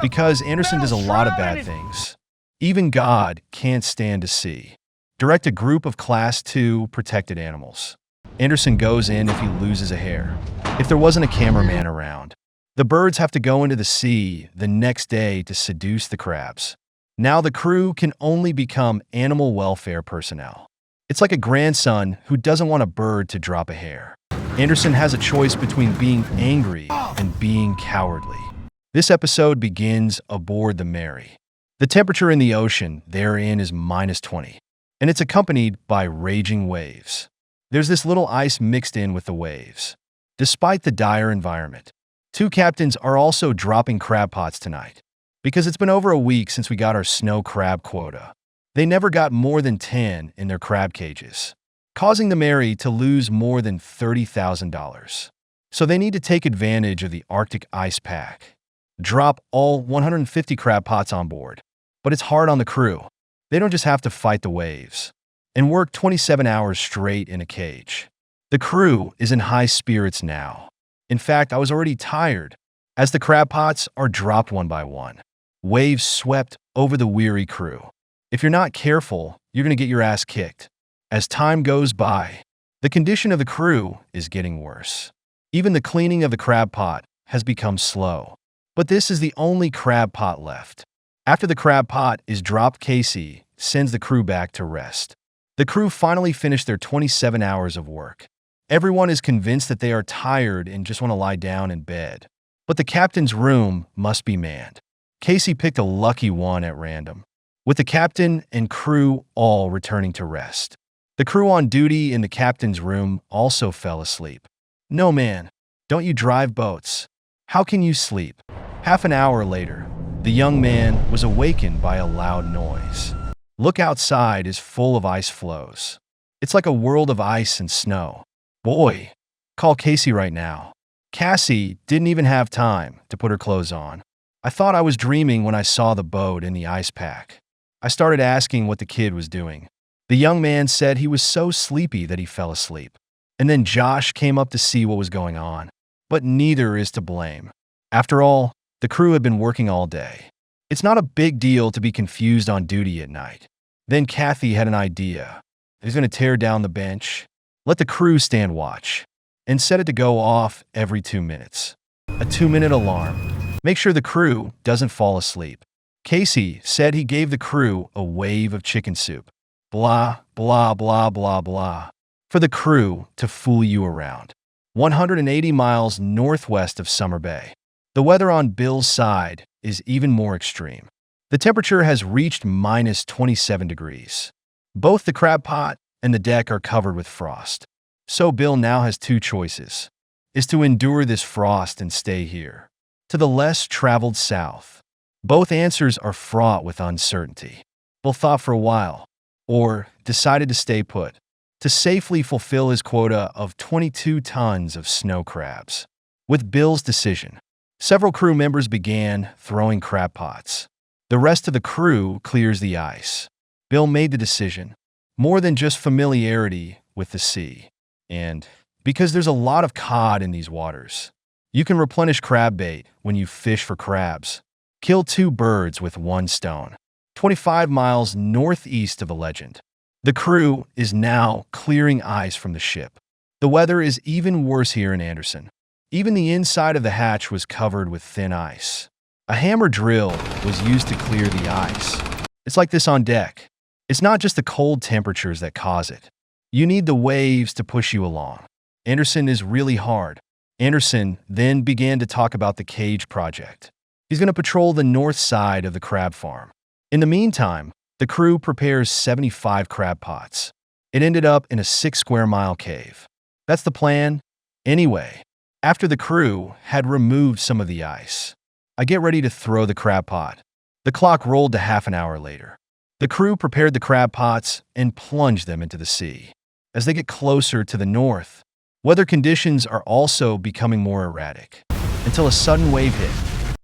Because Anderson does a lot of bad things. Even God can't stand to see. Direct a group of Class 2 protected animals. Anderson goes in if he loses a hair. If there wasn't a cameraman around. The birds have to go into the sea the next day to seduce the crabs. Now the crew can only become animal welfare personnel. It's like a grandson who doesn't want a bird to drop a hair. Anderson has a choice between being angry and being cowardly. This episode begins aboard the Mary. The temperature in the ocean therein is -20, and it's accompanied by raging waves. There's this little ice mixed in with the waves. Despite the dire environment, two captains are also dropping crab pots tonight. Because it's been over a week since we got our snow crab quota. They never got more than 10 in their crab cages, causing the Mary to lose more than $30,000. So they need to take advantage of the Arctic ice pack. Drop all 150 crab pots on board. But it's hard on the crew. They don't just have to fight the waves and work 27 hours straight in a cage. The crew is in high spirits now. In fact, I was already tired as the crab pots are dropped one by one. Waves swept over the weary crew. If you're not careful, you're going to get your ass kicked. As time goes by, the condition of the crew is getting worse. Even the cleaning of the crab pot has become slow. But this is the only crab pot left. After the crab pot is dropped, Casey sends the crew back to rest. The crew finally finished their 27 hours of work. Everyone is convinced that they are tired and just want to lie down in bed. But the captain's room must be manned. Casey picked a lucky one at random, with the captain and crew all returning to rest. The crew on duty in the captain's room also fell asleep. No, man, don't you drive boats? How can you sleep? Half an hour later, the young man was awakened by a loud noise. Look outside is full of ice floes. It's like a world of ice and snow. Boy, call Casey right now. Cassie didn't even have time to put her clothes on. I thought I was dreaming when I saw the boat in the ice pack. I started asking what the kid was doing. The young man said he was so sleepy that he fell asleep. And then Josh came up to see what was going on. But neither is to blame. After all, the crew had been working all day. It's not a big deal to be confused on duty at night. Then Kathy had an idea. He's going to tear down the bench, let the crew stand watch, and set it to go off every 2 minutes. A 2-minute alarm. Make sure the crew doesn't fall asleep. Casey said he gave the crew a wave of chicken soup. Blah, blah, blah, blah, blah. For the crew to fool you around. 180 miles northwest of Summer Bay. The weather on Bill's side is even more extreme. The temperature has reached -27 degrees. Both the crab pot and the deck are covered with frost. So Bill now has two choices. Is to endure this frost and stay here, to the less traveled south. Both answers are fraught with uncertainty. Bill thought for a while, or decided to stay put, to safely fulfill his quota of 22 tons of snow crabs. With Bill's decision, several crew members began throwing crab pots. The rest of the crew clears the ice. Bill made the decision, more than just familiarity with the sea. And because there's a lot of cod in these waters, you can replenish crab bait when you fish for crabs. Kill two birds with one stone. 25 miles northeast of the Legend. The crew is now clearing ice from the ship. The weather is even worse here in Anderson. Even the inside of the hatch was covered with thin ice. A hammer drill was used to clear the ice. It's like this on deck. It's not just the cold temperatures that cause it. You need the waves to push you along. Anderson is really hard. Anderson then began to talk about the cage project. He's going to patrol the north side of the crab farm. In the meantime, the crew prepares 75 crab pots. It ended up in a 6-square-mile cave. That's the plan. Anyway, after the crew had removed some of the ice, I get ready to throw the crab pot. The clock rolled to half an hour later. The crew prepared the crab pots and plunged them into the sea. As they get closer to the north, weather conditions are also becoming more erratic, until a sudden wave hit.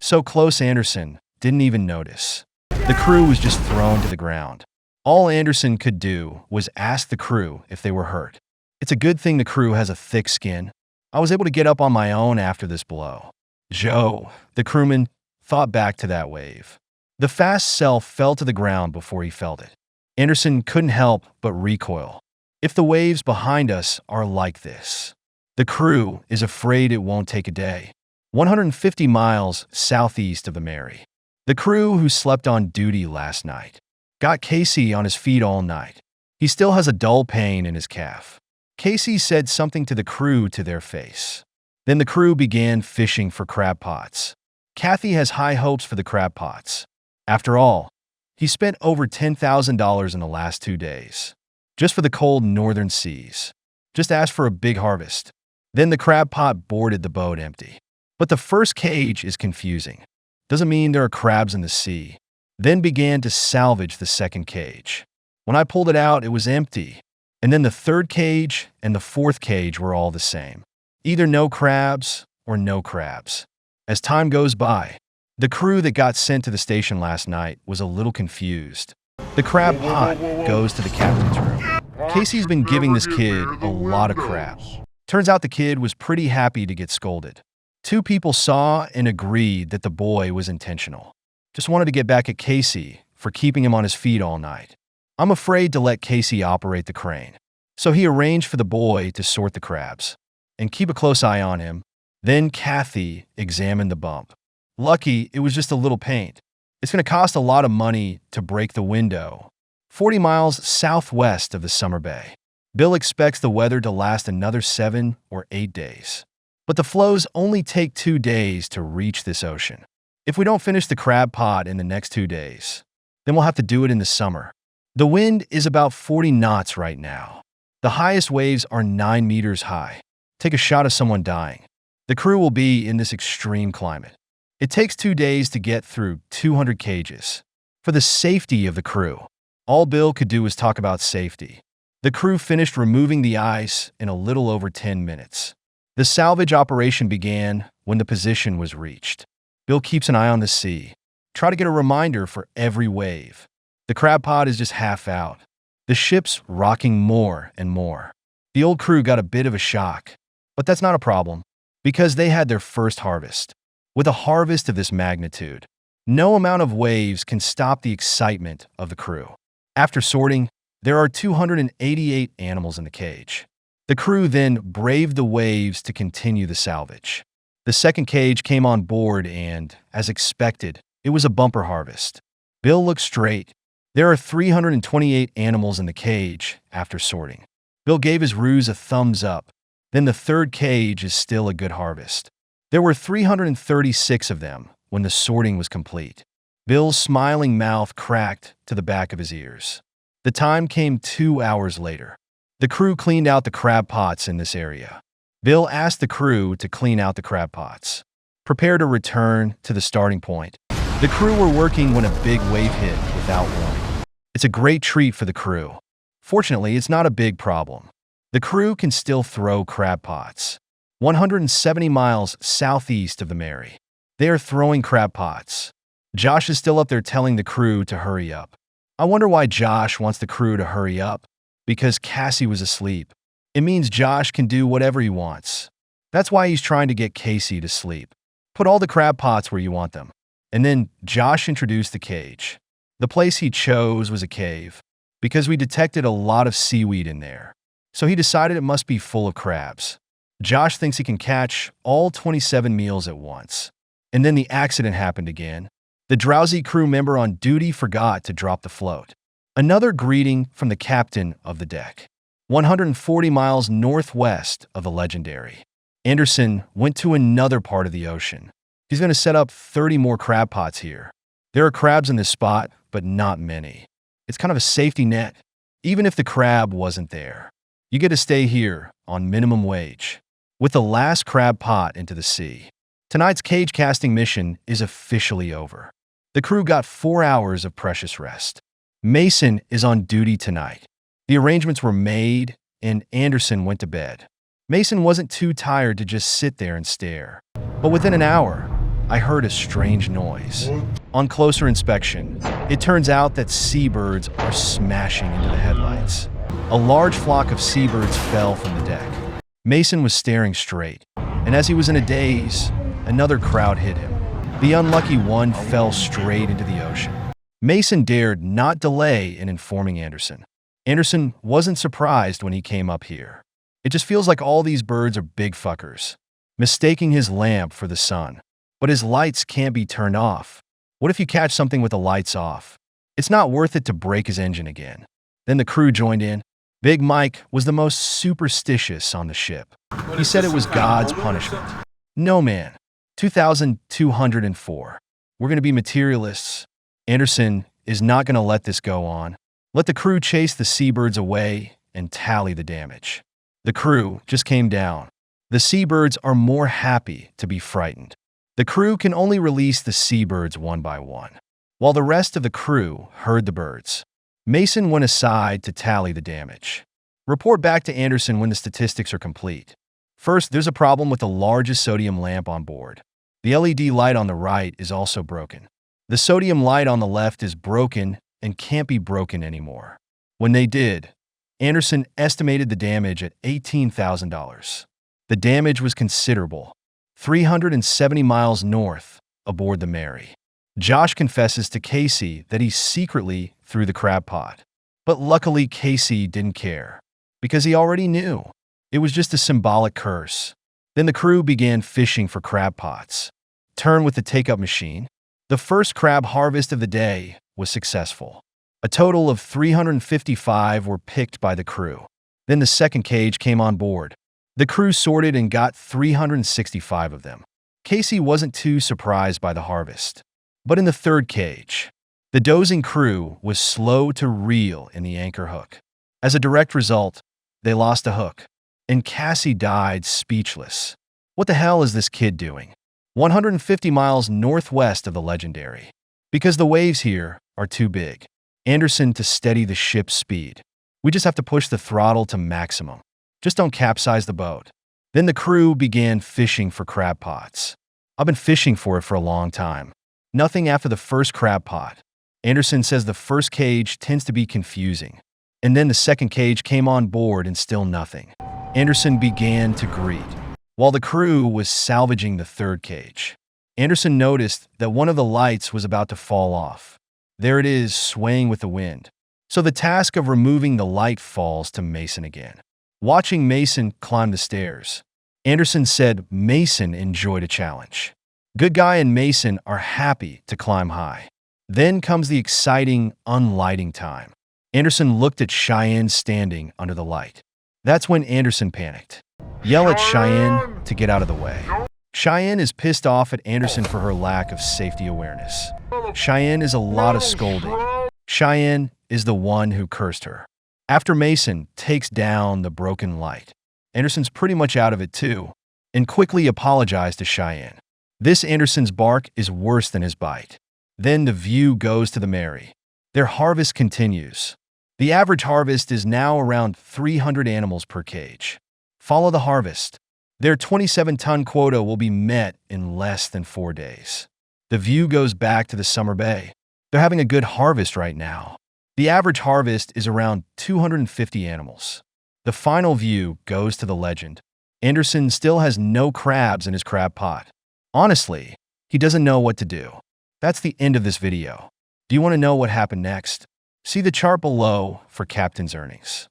So close Anderson didn't even notice. The crew was just thrown to the ground. All Anderson could do was ask the crew if they were hurt. It's a good thing the crew has a thick skin. I was able to get up on my own after this blow. Joe, the crewman, thought back to that wave. The fast self fell to the ground before he felt it. Anderson couldn't help but recoil. If the waves behind us are like this, the crew is afraid it won't take a day. 150 miles southeast of the Mary. The crew who slept on duty last night got Casey on his feet all night. He still has a dull pain in his calf. Casey said something to the crew to their face. Then the crew began fishing for crab pots. Kathy has high hopes for the crab pots. After all, he spent over $10,000 in the last 2 days, just for the cold northern seas. Just asked for a big harvest. Then the crab pot boarded the boat empty. But the first cage is confusing. Doesn't mean there are crabs in the sea. Then began to salvage the second cage. When I pulled it out, it was empty. And then the third cage and the fourth cage were all the same. Either no crabs or no crabs. As time goes by, the crew that got sent to the station last night was a little confused. The crab pot goes to the captain's room. Casey's been giving this kid a lot of crap. Turns out the kid was pretty happy to get scolded. 2 people saw and agreed that the boy was intentional. Just wanted to get back at Casey for keeping him on his feet all night. I'm afraid to let Casey operate the crane. So he arranged for the boy to sort the crabs and keep a close eye on him. Then Kathy examined the bump. Lucky it was just a little paint. It's going to cost a lot of money to break the window. 40 miles southwest of the Summer Bay. Bill expects the weather to last another 7 or 8 days. But the flows only take 2 days to reach this ocean. If we don't finish the crab pot in the next 2 days, then we'll have to do it in the summer. The wind is about 40 knots right now. The highest waves are 9 meters high. Take a shot of someone dying. The crew will be in this extreme climate. It takes 2 days to get through 200 cages. For the safety of the crew, all Bill could do was talk about safety. The crew finished removing the ice in a little over 10 minutes. The salvage operation began when the position was reached. Bill keeps an eye on the sea. Try to get a reminder for every wave. The crab pot is just half out. The ship's rocking more and more. The old crew got a bit of a shock, but that's not a problem because they had their first harvest. With a harvest of this magnitude, no amount of waves can stop the excitement of the crew. After sorting, there are 288 animals in the cage. The crew then braved the waves to continue the salvage. The second cage came on board and, as expected, it was a bumper harvest. Bill looked straight. There are 328 animals in the cage after sorting. Bill gave his ruse a thumbs up. Then the third cage is still a good harvest. There were 336 of them when the sorting was complete. Bill's smiling mouth cracked to the back of his ears. The time came 2 hours later. The crew cleaned out the crab pots in this area. Bill asked the crew to clean out the crab pots. Prepare to return to the starting point. The crew were working when a big wave hit without warning. It's a great treat for the crew. Fortunately, it's not a big problem. The crew can still throw crab pots. 170 miles southeast of the Mary. They are throwing crab pots. Josh is still up there telling the crew to hurry up. I wonder why Josh wants the crew to hurry up. Because Cassie was asleep. It means Josh can do whatever he wants. That's why he's trying to get Casey to sleep. Put all the crab pots where you want them. And then Josh introduced the cage. The place he chose was a cave, because we detected a lot of seaweed in there. So he decided it must be full of crabs. Josh thinks he can catch all 27 meals at once. And then the accident happened again. The drowsy crew member on duty forgot to drop the float. Another greeting from the captain of the deck. 140 miles northwest of the legendary. Anderson went to another part of the ocean. He's going to set up 30 more crab pots here. There are crabs in this spot, but not many. It's kind of a safety net. Even if the crab wasn't there, you get to stay here on minimum wage. With the last crab pot into the sea, tonight's cage casting mission is officially over. The crew got 4 hours of precious rest. Mason is on duty tonight. The arrangements were made, and Anderson went to bed. Mason wasn't too tired to just sit there and stare. But within an hour, I heard a strange noise. On closer inspection, it turns out that seabirds are smashing into the headlights. A large flock of seabirds fell from the deck. Mason was staring straight, and as he was in a daze, another crowd hit him. The unlucky one fell straight into the ocean. Mason dared not delay in informing Anderson. Anderson wasn't surprised when he came up here. It just feels like all these birds are big fuckers, mistaking his lamp for the sun. But his lights can't be turned off. What if you catch something with the lights off? It's not worth it to break his engine again. Then the crew joined in. Big Mike was the most superstitious on the ship. He said it was God's punishment. No, man. 2204. We're going to be materialists. Anderson is not going to let this go on. Let the crew chase the seabirds away and tally the damage. The crew just came down. The seabirds are more happy to be frightened. The crew can only release the seabirds one by one, while the rest of the crew herd the birds. Mason went aside to tally the damage. Report back to Anderson when the statistics are complete. First, there's a problem with the largest sodium lamp on board. The LED light on the right is also broken. The sodium light on the left is broken and can't be broken anymore. When they did, Anderson estimated the damage at $18,000. The damage was considerable, 370 miles north aboard the Mary. Josh confesses to Casey that he secretly threw the crab pot. But luckily, Casey didn't care, because he already knew. It was just a symbolic curse. Then the crew began fishing for crab pots. Turn with the take-up machine. The first crab harvest of the day was successful. A total of 355 were picked by the crew. Then the second cage came on board. The crew sorted and got 365 of them. Casey wasn't too surprised by the harvest. But in the third cage, the dozing crew was slow to reel in the anchor hook. As a direct result, they lost a hook, and Cassie died speechless. What the hell is this kid doing? 150 miles northwest of the legendary. Because the waves here are too big. Anderson to steady the ship's speed. We just have to push the throttle to maximum. Just don't capsize the boat. Then the crew began fishing for crab pots. I've been fishing for it for a long time. Nothing after the first crab pot. Anderson says the first cage tends to be confusing. And then the second cage came on board and still nothing. Anderson began to greet, while the crew was salvaging the third cage. Anderson noticed that one of the lights was about to fall off. There it is, swaying with the wind. So the task of removing the light falls to Mason again. Watching Mason climb the stairs, Anderson said Mason enjoyed a challenge. Good Guy and Mason are happy to climb high. Then comes the exciting unlighting time. Anderson looked at Cheyenne standing under the light. That's when Anderson panicked. Yell at Cheyenne to get out of the way. Cheyenne is pissed off at Anderson for her lack of safety awareness. Cheyenne is a lot of scolding. Cheyenne is the one who cursed her. After Mason takes down the broken light, Anderson's pretty much out of it too, and quickly apologized to Cheyenne. This Anderson's bark is worse than his bite. Then the view goes to the Mary. Their harvest continues. The average harvest is now around 300 animals per cage. Follow the harvest. Their 27-ton quota will be met in less than 4 days. The view goes back to the summer bay. They're having a good harvest right now. The average harvest is around 250 animals. The final view goes to the legend. Anderson still has no crabs in his crab pot. Honestly, he doesn't know what to do. That's the end of this video. Do you want to know what happened next? See the chart below for Captain's earnings.